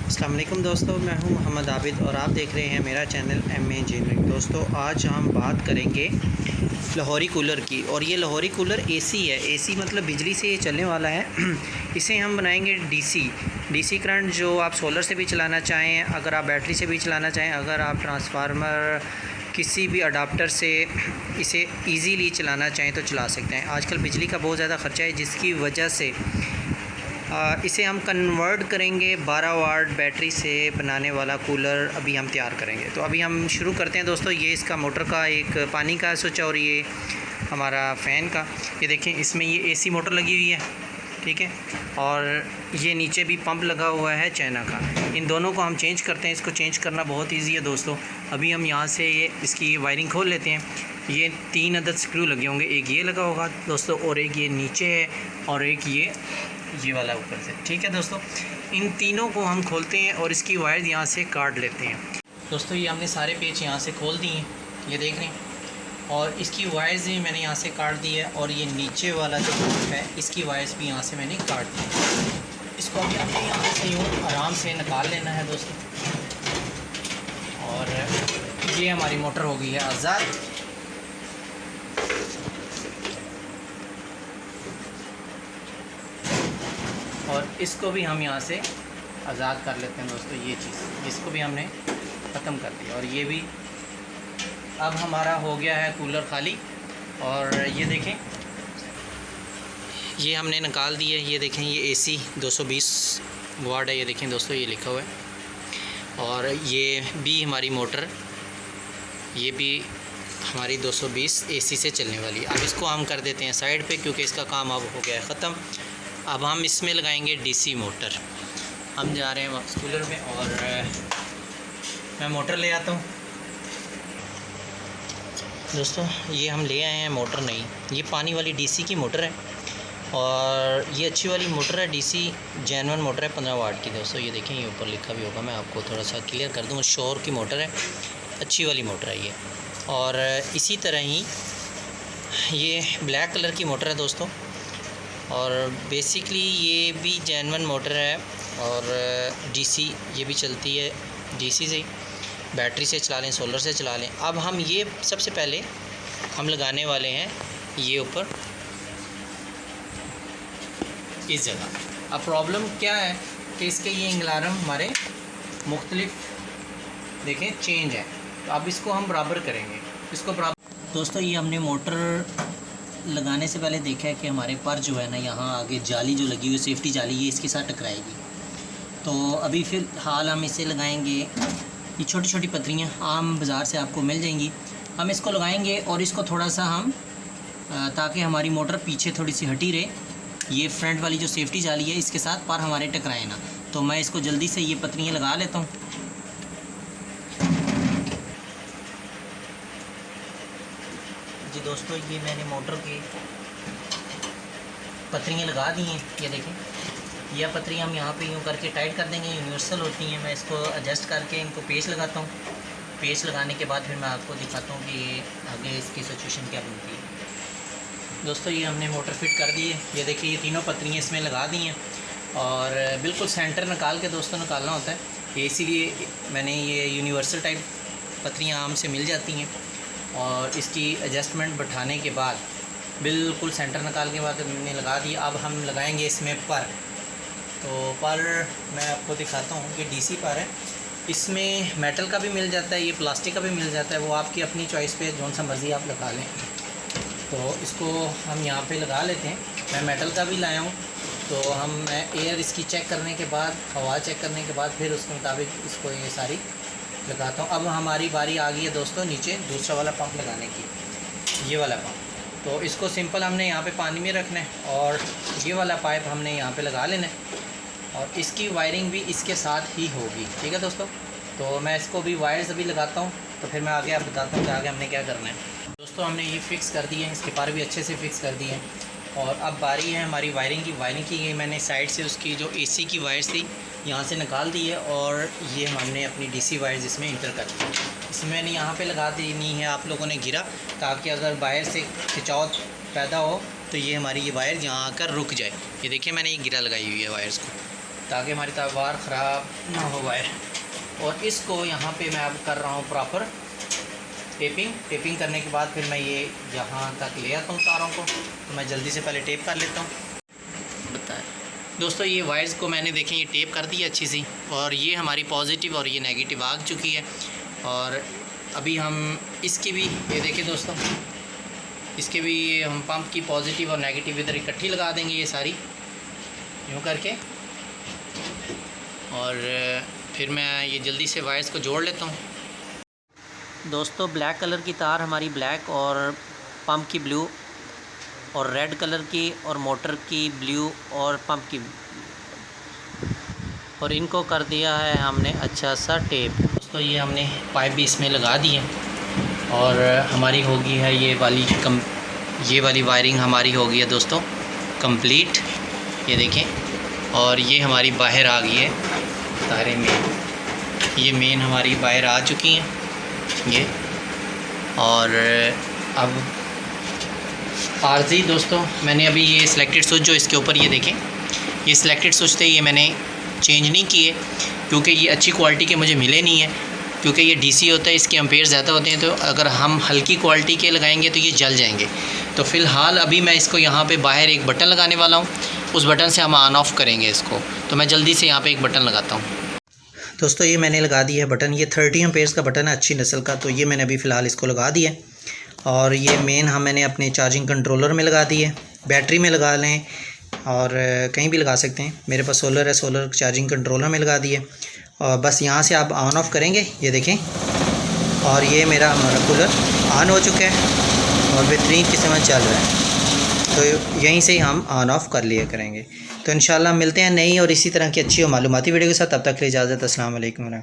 अस्सलाम वालेकुम दोस्तों, मैं हूं मोहम्मद आबिद और आप देख रहे हैं मेरा चैनल एम इंजीनियरिंग। दोस्तों आज हम बात करेंगे लाहौरी कूलर की। और ये लाहौरी कूलर एसी है। एसी मतलब बिजली से ये चलने वाला है। इसे हम बनाएंगे डीसी करंट, जो आप सोलर से भी चलाना चाहें, अगर आप बैटरी से भी चलाना चाहें, अगर आप ट्रांसफार्मर किसी भी अडाप्टर से इसे इजीली चलाना चाहें तो चला सकते हैं। आजकल बिजली का बहुत ज़्यादा ख़र्चा है, जिसकी वजह से इसे हम कन्वर्ट करेंगे 12 वाट बैटरी से बनाने वाला कूलर अभी हम तैयार करेंगे। तो अभी हम शुरू करते हैं दोस्तों। ये इसका मोटर का एक पानी का स्विच और ये हमारा फ़ैन का। ये देखें, इसमें ये एसी मोटर लगी हुई है, ठीक है। और ये नीचे भी पंप लगा हुआ है चाइना का। इन दोनों को हम चेंज करते हैं। इसको चेंज करना बहुत ईजी है दोस्तों। अभी हम यहाँ से ये इसकी वायरिंग खोल लेते हैं। ये 3 अदद स्क्रू लगे होंगे। एक ये लगा होगा दोस्तों, और एक ये नीचे है, और एक ये वाला ऊपर से, ठीक है दोस्तों। इन तीनों को हम खोलते हैं और इसकी वायर यहाँ से काट लेते हैं दोस्तों। ये हमने सारे पेच यहाँ से खोल दिए हैं, ये देख रहे हैं। और इसकी वायर्स भी मैंने यहाँ से काट दी है, और ये नीचे वाला जो पंप है इसकी वायर्स भी यहाँ से मैंने काट दी है। इसको अभी हमने यहाँ से यूँ आराम से निकाल लेना है दोस्तों। और ये हमारी मोटर हो गई है आज़ाद। और इसको भी हम यहाँ से आज़ाद कर लेते हैं दोस्तों। ये चीज़, इसको भी हमने ख़त्म कर दिया। और ये भी अब हमारा हो गया है कूलर खाली। और ये देखें, ये हमने निकाल दिए। ये देखें, ये एसी 220 वाट है, ये देखें दोस्तों, ये लिखा हुआ है। और ये भी हमारी मोटर, ये भी हमारी 220 एसी से चलने वाली है। अब इसको हम कर देते हैं साइड पे, क्योंकि इसका काम अब हो गया है ख़त्म। अब हम इसमें लगाएंगे डीसी मोटर। हम जा रहे हैं वापस कूलर में, और मैं मोटर ले आता हूँ दोस्तों। ये हम ले आए हैं मोटर नहीं, ये पानी वाली डीसी की मोटर है। और ये अच्छी वाली मोटर है, डीसी जेन्युइन मोटर है, 15 वाट की दोस्तों। ये देखें, ये ऊपर लिखा भी होगा, मैं आपको थोड़ा सा क्लियर कर दूँ। शोर की मोटर है, अच्छी वाली मोटर है ये। और इसी तरह ही ये ब्लैक कलर की मोटर है दोस्तों। और बेसिकली ये भी जेन्युइन मोटर है, और डीसी ये भी चलती है डीसी से, बैटरी से चला लें, सोलर से चला लें। अब हम ये सबसे पहले हम लगाने वाले हैं ये ऊपर इस जगह। अब प्रॉब्लम क्या है कि इसके ये इंगलारम हमारे मुख्तलिफ देखें चेंज है। तो अब इसको हम बराबर करेंगे, इसको बराबर। दोस्तों ये हमने मोटर लगाने से पहले देखा है कि हमारे पर जो है ना, यहाँ आगे जाली जो लगी हुई है, सेफ्टी जाली, ये इसके साथ टकराएगी। तो अभी फ़िलहाल हम इसे लगाएंगे। ये छोटी छोटी पतरियाँ आम बाज़ार से आपको मिल जाएंगी। हम इसको लगाएंगे और इसको थोड़ा सा हम ताकि हमारी मोटर पीछे थोड़ी सी हटी रहे, ये फ्रंट वाली जो सेफ्टी जाली है इसके साथ पर हमारे टकराए ना। तो मैं इसको जल्दी से ये पतरियाँ लगा लेता हूँ। जी दोस्तों, ये मैंने मोटर की पतरियाँ लगा दी हैं। ये देखें, यह पतरियाँ हम यहाँ पे यूँ करके टाइट कर देंगे, यूनिवर्सल होती हैं। मैं इसको एडजस्ट करके इनको पेच लगाता हूँ। पेच लगाने के बाद फिर मैं आपको दिखाता हूँ कि आगे इसकी सिचुएशन क्या बनती है दोस्तों। ये हमने मोटर फिट कर दी है। ये देखिए, ये तीनों पतरियाँ इसमें लगा दी हैं, और बिल्कुल सेंटर निकाल के दोस्तों निकालना होता है। इसीलिए मैंने ये यूनिवर्सल टाइप पतरियाँ आम से मिल जाती हैं। और इसकी एडजस्टमेंट बैठाने के बाद बिल्कुल सेंटर निकाल के बाद मैंने लगा दी। अब हम लगाएंगे इसमें पर। तो पर मैं आपको दिखाता हूँ कि डीसी पर है। इसमें मेटल का भी मिल जाता है, ये प्लास्टिक का भी मिल जाता है, वो आपकी अपनी चॉइस पे जौन सा मर्ज़ी आप लगा लें। तो इसको हम यहाँ पे लगा लेते हैं। मैं मेटल का भी लाया हूँ। तो हम एयर इसकी चेक करने के बाद, हवा चेक करने के बाद फिर उसके मुताबिक इसको ये सारी लगाता हूँ। अब हमारी बारी आ गई है दोस्तों नीचे दूसरा वाला पंप लगाने की, ये वाला पंप। तो इसको सिंपल हमने यहाँ पे पानी में रखना है, और ये वाला पाइप हमने यहाँ पे लगा लेना है। और इसकी वायरिंग भी इसके साथ ही होगी, ठीक है दोस्तों। तो मैं इसको भी वायर्स अभी लगाता हूँ, तो फिर मैं आगे आप बताता हूँ कि आगे हमने क्या करना है दोस्तों। हमने ये फ़िक्स कर दिए हैं, इसके पार भी अच्छे से फ़िक्स कर दिए हैं। और अब बारी है हमारी वायरिंग की। ये मैंने साइड से उसकी जो एसी की वायर्स थी यहाँ से निकाल दी है, और ये हमने अपनी डीसी वायर्स इसमें इंटर कर दी। इसमें मैंने यहाँ पे लगा देनी है आप लोगों ने गिरा, ताकि अगर वायर से खिंचाव पैदा हो तो ये हमारी ये वायर यहाँ आकर रुक जाए। ये देखिए, मैंने ये गिरा लगाई हुई है वायर्स को। ताकि हमारी तार ख़राब ना हो वायर। और इसको यहाँ पे मैं अब कर रहा हूँ प्रॉपर टेपिंग करने के बाद फिर मैं ये यहाँ तक ले आता हूँ तारों को। तो मैं जल्दी से पहले टेप कर लेता हूँ। बताएं दोस्तों, ये वायर्स को मैंने देखें ये टेप कर दी अच्छी सी, और ये हमारी पॉजिटिव और ये नेगेटिव आ चुकी है। और अभी हम इसकी भी ये देखें दोस्तों, इसके भी ये हम पंप की पॉजिटिव और नेगेटिव इधर इकट्ठी लगा देंगे ये सारी यूँ करके। और फिर मैं ये जल्दी से वायर्स को जोड़ लेता हूँ। दोस्तों, ब्लैक कलर की तार हमारी ब्लैक और पंप की ब्लू, और रेड कलर की और मोटर की ब्लू और पंप की, और इनको कर दिया है हमने अच्छा सा टेप। दोस्तों, ये हमने पाइप भी इसमें लगा दी है और हमारी होगी है ये वाली वायरिंग हमारी हो गई है दोस्तों कंप्लीट। ये देखें, और ये हमारी बाहर आ गई है तारे मेन, ये मेन हमारी बाहर आ चुकी हैं ये। और अब आरजी दोस्तों, मैंने अभी ये सिलेक्टेड स्विच जो इसके ऊपर ये देखें, ये सिलेक्टेड स्विच थे, ये मैंने चेंज नहीं किए क्योंकि ये अच्छी क्वालिटी के मुझे मिले नहीं है, क्योंकि ये डीसी होता है, इसके एम्पेयर ज़्यादा होते हैं। तो अगर हम हल्की क्वालिटी के लगाएंगे तो ये जल जाएंगे। तो फ़िलहाल अभी मैं इसको यहाँ पे बाहर एक बटन लगाने वाला हूँ, उस बटन से हम ऑन ऑफ़ करेंगे इसको। तो मैं जल्दी से यहाँ पे एक बटन लगाता हूँ। दोस्तों, ये मैंने लगा दिया है बटन, ये 30 एम्पेयर्स का बटन है अच्छी नस्ल का। तो ये मैंने अभी फ़िलहाल इसको लगा दिया है। और ये मेन मैंने अपने चार्जिंग कंट्रोलर में लगा दी है, बैटरी में लगा लें और कहीं भी लगा सकते हैं। मेरे पास सोलर है, सोलर चार्जिंग कंट्रोलर में लगा दिए। और बस यहाँ से आप ऑन ऑफ़ करेंगे, ये देखें। और ये मेरा हमारा कूलर ऑन हो चुका है और बेहतरीन किस्म में चल रहा है। तो यहीं से ही हम ऑन ऑफ़ कर लिया करेंगे। तो इंशाल्लाह मिलते हैं नई और इसी तरह की अच्छी और मालूमाती वीडियो के साथ। तब तक के लिए इजाज़त। अस्सलाम वालेकुम।